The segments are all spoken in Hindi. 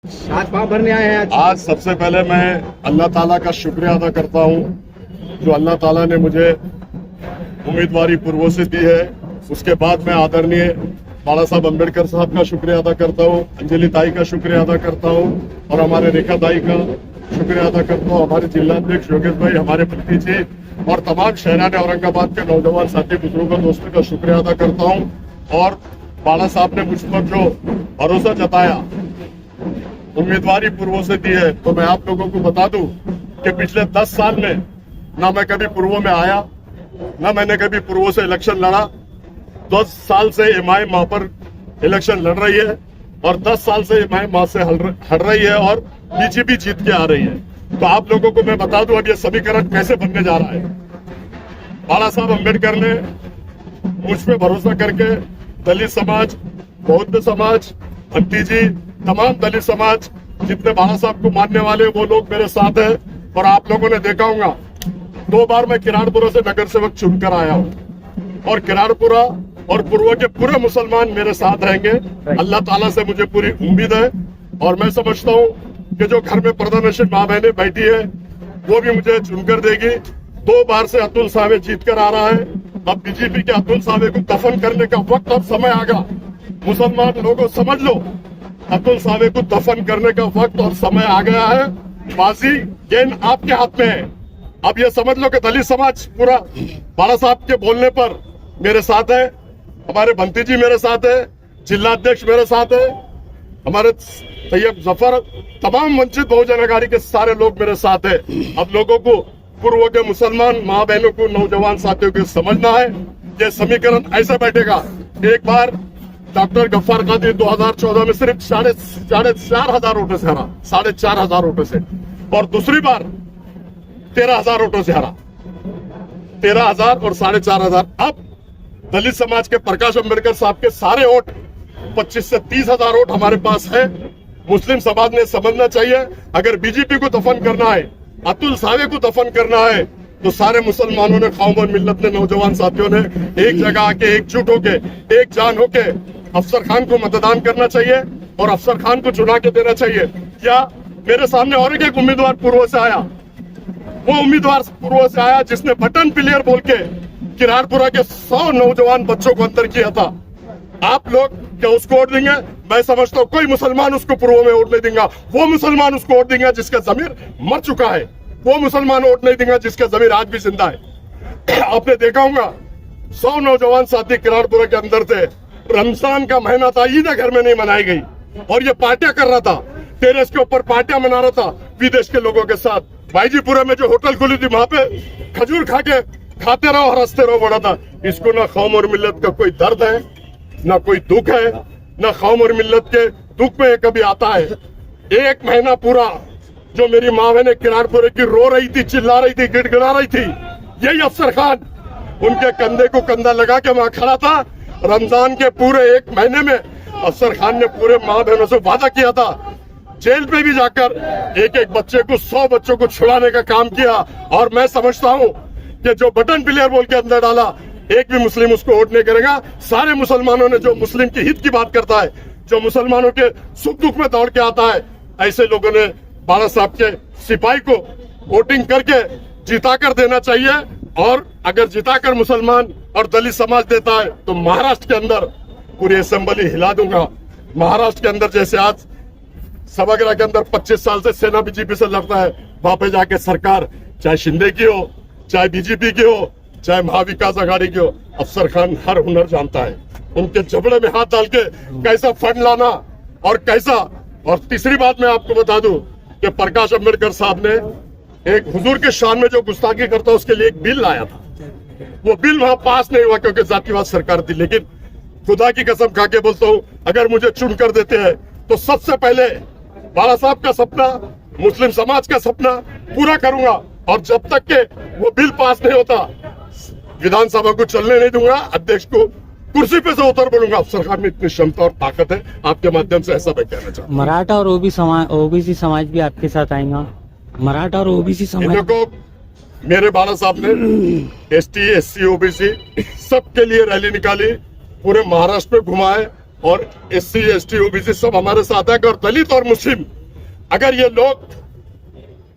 आज पाँव भरने आए हैं। आज सबसे पहले मैं अल्लाह ताला का शुक्रिया अदा करता हूँ, जो अल्लाह ताला ने मुझे उम्मीदवारी पूर्व से दी है। उसके बाद मैं आदरणीय बाला साहब अम्बेडकर साहब का शुक्रिया अदा करता हूँ, अंजलि ताई का शुक्रिया अदा करता हूँ और हमारे रेखा ताई का शुक्रिया अदा करता हूँ, हमारे जिलाध्यक्ष योगेश भाई, हमारे भतीजे और तमाम शहरान औरंगाबाद के नौजवान साथी बुजुर्गों दोस्तों का शुक्रिया अदा करता हूँ। और बाला साहब ने मुझ पर जो भरोसा जताया, उम्मीदवारी पूर्व से दी है, तो मैं आप लोगों को बता दूं कि पिछले 10 साल में ना मैं कभी पूर्व में आया, ना मैंने कभी पूर्व से इलेक्शन लड़ा। 10 साल से एमआई मां पर इलेक्शन लड़ रही है और 10 साल से एमआई मां से हट रही है और बीजेपी जीत के आ रही है। तो आप लोगों को मैं बता दूं अब ये समीकरण कैसे बनने जा रहा है। बाला साहब अम्बेडकर ने मुझ पे भरोसा करके दलित समाज, बौद्ध समाज, भतीजी, तमाम दलित समाज जितने बाला साहब को मानने वाले वो लोग मेरे साथ है। और आप लोगों ने देखा होगा 2 बार मैं किराड़पुरा से नगर सेवक चुनकर आया हूँ और किराड़पुरा और पूर्व के पूरे मुसलमान मेरे साथ रहेंगे। अल्लाह ताला से मुझे पूरी उम्मीद है और मैं समझता हूँ कि जो घर में प्रधानमंत्री माँ बहने बैठी है वो भी मुझे चुनकर देगी। 2 बार से अतुल सावे जीत कर आ रहा है। अब बीजेपी के अतुल सावे को दफन करने का वक्त, अब समय आ गया। मुसलमान लोगों समझ लो, अतुल सावे को दफन करने का वक्त और समय आ गया है। बाजी गेंद आपके हाथ में है। अब ये समझ लो कि दलित समाज पूरा बाला साहब के बोलने पर मेरे साथ है, हमारे भंतीजी मेरे साथ है, जिलाध्यक्ष मेरे साथ है, हमारे तैयब जफर, तमाम वंचित बहुजन अघाड़ी के सारे लोग मेरे साथ है। अब लोगों को, पूर्व के मुसलमान माँ बहनों को, नौजवान साथियों को समझना है ये समीकरण ऐसे बैठेगा। एक बार डॉक्टर गफ्फार कादिर 2014 में सिर्फ 4,500 वोटों से हरा, 4,500 वोटों से, और दूसरी बार 13,000 वोटों से हरा, 13,000 और 4,500। अब दलित समाज के प्रकाश अम्बेडकर साहब के सारे वोट 25 से 30,000 वोट हमारे पास है। मुस्लिम समाज ने समझना चाहिए, अगर बीजेपी को दफन करना है, अतुल सावे को दफन करना है, तो सारे मुसलमानों ने, कौम और मिल्लत ने, नौजवान साथियों ने एक जगह आके, एकजुट होके, एक जान होके अफसर खान को मतदान करना चाहिए और अफसर खान को चुना के देना चाहिए। क्या मेरे सामने और एक उम्मीदवार पूर्व से आया, वो उम्मीदवार पूर्व से आया जिसने बटन प्लेयर बोल के किराड़पुरा के 100 नौजवान बच्चों को अंदर किया था। आप लोग क्या उसको वोट देंगे? मैं समझता हूँ कोई मुसलमान उसको पूर्व में वोट नहीं देगा। वो मुसलमान उसको वोट देंगे जिसका जमीर मर चुका है, वो मुसलमान वोट नहीं देगा जिसका जमीर आज भी जिंदा है। आपने देखा होगा 100 नौजवान साथी किराड़पुरा के अंदर थे। रमजान का महीना था, ईद घर में नहीं मनाई गई और ये पार्टियां कर रहा था, टेरेस के ऊपर पार्टियां मना रहा था विदेश के लोगों के साथ। भाईजीपुरा में जो होटल खुली थी वहां पे खजूर खा के खाते रहो, हंसते रहो बोला था। इसको ना कौम और मिल्लत का कोई दर्द है, ना कोई दुख है, ना कौम और मिल्लत के दुख में कभी आता है। 1 महीना पूरा जो मेरी माँ बहने किराड़पुरे की रो रही थी, चिल्ला रही थी, गिड़गिड़ा रही थी, यही अफसर खान उनके कंधे को कंधा लगा के वहां खड़ा था। रमजान के पूरे 1 महीने में अफसर खान ने पूरे माँ बहनों से वादा किया था, जेल पे भी जाकर एक बच्चे को, 100 बच्चों को छुड़ाने का काम किया। और मैं समझता हूँ कि जो बटन प्लेयर बोल के अंदर डाला, एक भी मुस्लिम उसको वोट नहीं करेगा। सारे मुसलमानों ने, जो मुस्लिम की हित की बात करता है, जो मुसलमानों के सुख दुख में दौड़ के आता है, ऐसे लोगों ने बाला साहब के सिपाही को वोटिंग करके जिता कर देना चाहिए। और अगर जिताकर मुसलमान और दलित समाज देता है तो महाराष्ट्र के अंदर पूरी असेंबली हिला दूंगा। महाराष्ट्र के अंदर जैसे आज सभागृह के अंदर 25 साल से सेना बीजेपी से लड़ता है, वहां पे जाके सरकार चाहे शिंदे की हो, चाहे बीजेपी की हो, चाहे महाविकास आघाड़ी की हो, अफसर खान हर हुनर जानता है। उनके जबड़े में हाथ डाल के कैसा फंड लाना और कैसा। और तीसरी बात मैं आपको बता दूं कि प्रकाश अम्बेडकर साहब ने एक हुजूर के शान में जो गुस्ताखी करता, उसके लिए एक बिल लाया था। वो बिल वहां पास नहीं हुआ क्योंकि जातिवाद सरकार थी। लेकिन खुदा की कसम खा के बोलता हूं, अगर मुझे चुन कर देते हैं तो सबसे पहले बाला साहब का सपना, मुस्लिम समाज का सपना पूरा करूंगा। और जब तक के वो बिल पास नहीं होता, विधानसभा को चलने नहीं दूंगा, अध्यक्ष को कुर्सी पे से उतर बोलूंगा। अफसर खान में इतनी क्षमता और ताकत है। आपके माध्यम से ऐसा मैं कहना चाहता हूँ। मराठा और ओबीसी समाज भी आपके साथ आएगा। मराठा और ओबीसी समाज, देखो मेरे बाला साहब ने ST SC OBC सबके लिए रैली निकाली, पूरे महाराष्ट्र में घुमाए, और SC ST OBC सब हमारे साथ है, और दलित और मुस्लिम अगर ये लोग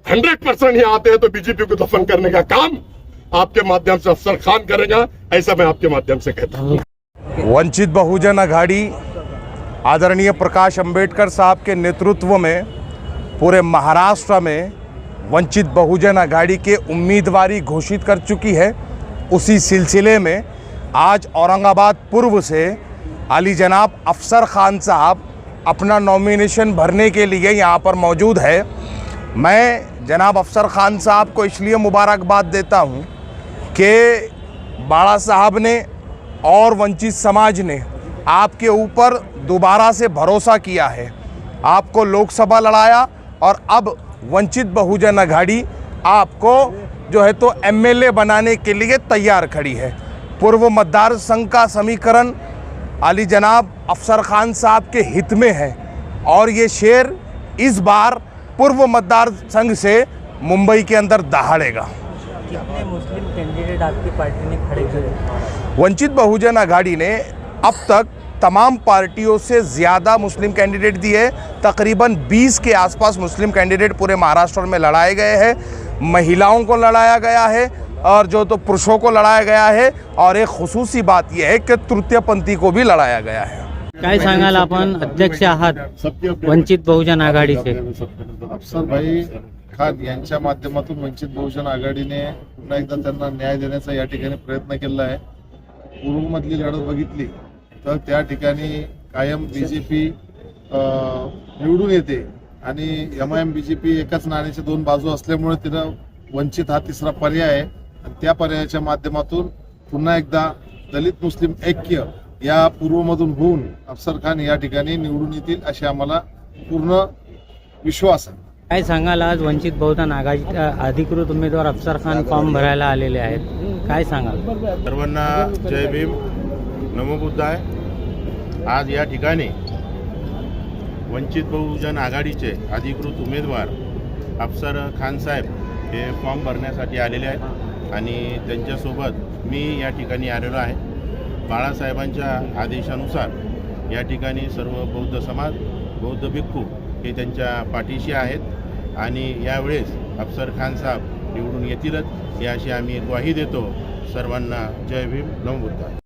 100% यहाँ आते हैं तो बीजेपी को दफन करने का काम आपके माध्यम से अफसर खान करेगा, ऐसा मैं आपके माध्यम से कहता हूँ। वंचित बहुजन अघाड़ी आदरणीय प्रकाश अंबेडकर साहब के नेतृत्व में पूरे महाराष्ट्र में वंचित बहुजन अघाड़ी के उम्मीदवारी घोषित कर चुकी है। उसी सिलसिले में आज औरंगाबाद पूर्व से अली जनाब अफसर खान साहब अपना नॉमिनेशन भरने के लिए यहाँ पर मौजूद है। मैं जनाब अफसर खान साहब को इसलिए मुबारकबाद देता हूँ कि बाड़ा साहब ने और वंचित समाज ने आपके ऊपर दोबारा से भरोसा किया है, आपको लोकसभा लड़ाया और अब वंचित बहुजन अघाड़ी आपको जो है तो MLA बनाने के लिए तैयार खड़ी है। पूर्व मतदार संघ का समीकरण अली जनाब अफसर खान साहब के हित में है और ये शेर इस बार पूर्व मतदार संघ से मुंबई के अंदर दहाड़ेगा। कितने मुस्लिम कैंडिडेट आपकी पार्टी ने खड़े किए? वंचित बहुजन अघाड़ी ने अब तक तमाम पार्टियों से ज़्यादा मुस्लिम कैंडिडेट दिए। तकरीबन 20 के आसपास मुस्लिम कैंडिडेट पूरे महाराष्ट्र में लड़ाए गए हैं। महिलाओं को लड़ाया गया है और जो तो पुरुषों को लड़ाया गया है, और एक खुसूसी बात यह है कि तृतीयपंथी को भी लड़ाया गया है। काय सांगाल, आपण अध्यक्ष आहात वंचित बहुजन आघाडीचे? अफसर भाई खान यांच्या माध्यमातून वंचित बहुजन आघाडीने पुन्हा एकदा त्यांना न्याय देण्याचा या ठिकाणी प्रयत्न केला आहे। पूर्वमधली लढत बघितली तर त्या ठिकाणी कायम बीजेपी निवडून येते आणि MIM BJP एकाच नाण्याच्या दोन बाजू असल्यामुळे तिनं वंचित हा तिसरा पर्याय आहे आणि त्या पर्यायाच्या माध्यमातून पुन्हा एकदा दलित मुस्लिम ऐक्य या पूर्वमधून होऊन अफसर खान या ठिकाणी निवडून येतील अशी आम्हाला पूर्ण विश्वास आहे। काय सांगाल, आज वंचित बहुजन आघाडी अधिकृत उमेदवार अफसर खान फॉर्म भरायला आलेले आहेत, काय सांगाल? सर्वांना जय भीम, नमो बुद्धाय। आज या ठिकाणी वंचित बहुजन आघाडीचे अधिकृत उमेदवार अफसर खान साहेब हे फॉर्म भरण्यासाठी आलेले आहेत आणि त्यांच्यासोबत मी या ठिकाणी आलेलो आहे। बाळासाहेबांच्या आदेशानुसार या ठिकाणी सर्व बौद्ध समाज, बौद्ध भिक्खू हे त्यांच्या पाठीशी आहेत आणि यावेळेस अफसर खान साहेब निवडून येतीलच, याची आम्ही ग्वाही देतो। सर्वांना जय भीम, नमो बुद्धाय।